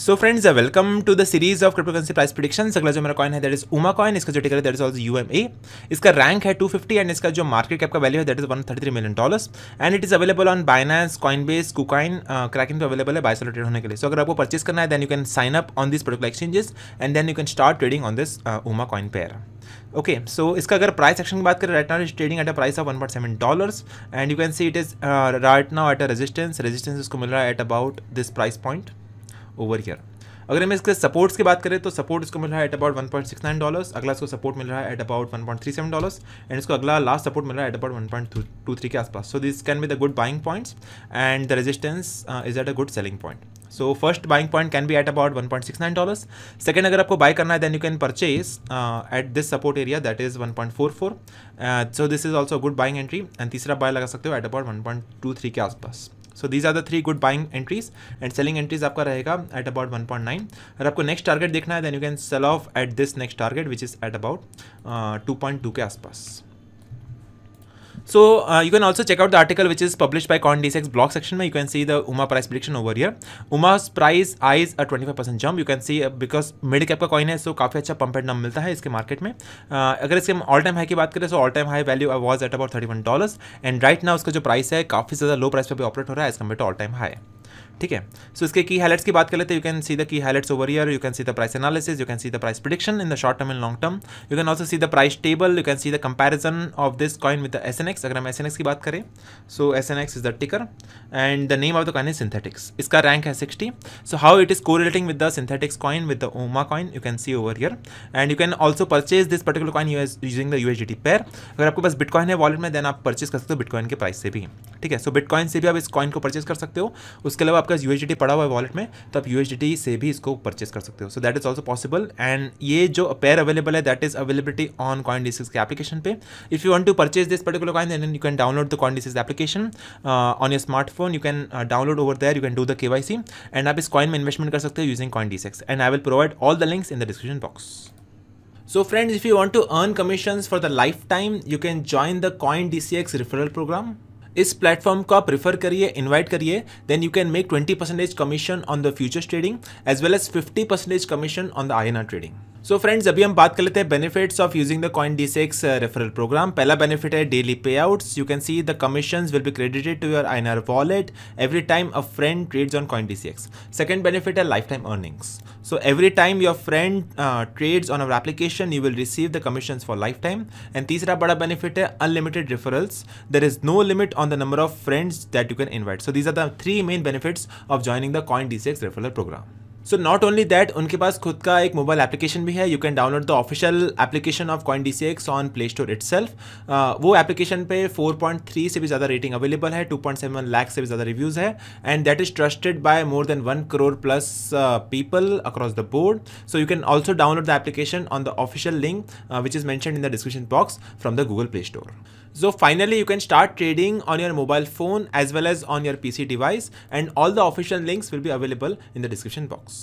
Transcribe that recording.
So friends welcome to the series of cryptocurrency price predictions. अगला जो मेरा coin है दैट इज उमा कॉइन। इसका जो टिकर है दैट इज ऑल्सो UMA। इसका रैंक है 250 एंड इसका जो मार्केट कैप का वैल्यू है that is $133 million and it is available on Binance, Coinbase, KuCoin, Kraken पे अवेलेबल है बाय सेल ट्रेड होने के लिए। सो अगर आपको परचेस करना है then you can sign up on this particular exchanges and then you can start trading on this UMA coin pair. Okay, सो इसका अगर प्राइस एक्शन की बात करें right now is trading at a price of $1.7 and you can see it is right now at a resistance इसको मिल रहा है at about this price point over here. अगर हम इसके सपोर्ट्स की बात करें तो सपोर्ट इसको मिल रहा है एट अबाउट $1.69, अगला इसको सपोर्ट मिल रहा है एट अबाउट $1.37 एंड इसको अगला लास्ट सपोर्ट मिल रहा है एट अबाउट 1.23 के आसपास। So this can be the good buying points and the resistance is at a good selling point. So first buying point can be at about $1.69। Second अगर आपको buy करना है then you can purchase at this support area that is 1.44। So this is also good buying entry and तीसरा buy लगा सकते हो at about 1.23 के आसपास। So these are the 3 good buying entries and selling entries आपका रहेगा at about 1.9। अगर आपको नेक्स्ट टारगेट देखना है then you can sell off at this next target which is at about 2.2 के आसपास। So you can also check out the article which is published by CoinDCX blog section में you can see the UMA price prediction over here. UMA's price eyes a 25% jump you can see because mid cap का coin है so काफ़ी अच्छा pump and dump मिलता है इसके market में। अगर इसके ऑल टाइम हाई की बात करें तो all time high value was at about $31 and right now उसका जो प्राइस है काफ़ी ज़्यादा लो प्राइस पे भी ऑपरेट हो रहा है as compared to all time high. ठीक है, सो इसके की हाइलाइट्स की बात कर लेते हैं। You can see the key highlights over here, you can see the price analysis, you can see the price prediction in the short term and long term, you can also see the price table, you can see the comparison of this coin with the SNX। अगर हम SNX की बात करें सो SNX is the टिकर and the name of the coin is synthetics. इसका rank है 60। So how it is correlating with the synthetics coin with the Uma coin you can C over here and you can also purchase this particular coin using the USDT pair. अगर आपके पास bitcoin है wallet में then आप purchase कर सकते हो bitcoin के price से भी। ठीक है, सो बिटकॉइन से भी आप इस कॉइन को परचेज कर सकते हो। उसके अलावा आपका USDT पड़ा हुआ है वॉलेट में तो आप USDT से भी इसको परचेज कर सकते हो। So that is also possible and ये जो पेयर अवेलेबल है that is availability on CoinDCX के एप्लीकेशन पे। If you want to purchase this particular coin then you can download the CoinDCX application on your smartphone. You can download over there, you can do the KYC and आप इस coin में investment कर सकते हो using CoinDCX and I will provide all the links in the description box. So friends, if you want to earn commissions for the lifetime, you can join the CoinDCX referral program. इस platform को आप refer करिए, invite करिए, then you can make 20% commission on the futures trading as well as 50% commission on the INR trading. So friends अभी हम बात कर लेते हैं benefits of using the CoinDCX referral program. पहला बेनिफिट है daily payouts. You can see the commissions will be credited to your INR wallet every time a friend trades on CoinDCX। Second benefit है life time earnings. So every time your friend trades on our application, you will receive the commissions for lifetime. And तीसरा बड़ा benefit है unlimited referrals. There is no limit on the number of friends that you can invite. So these are the 3 main benefits of joining the CoinDCX referral program. So not only that उनके पास खुद का एक mobile application भी है। You can download the official application of CoinDCX on play store itself. वो application पे 4.3 से भी ज़्यादा रेटिंग अवेलेबल है, 2.7 लाख से भी ज़्यादा रिव्यूज़ है and that is trusted bye more than 1 crore plus people across the board. So you can also download the application on the official link which is mentioned in the description box from the Google Play Store. So finally, you can start trading on your mobile phone as well as on your PC device and all the official links will be available in the description box.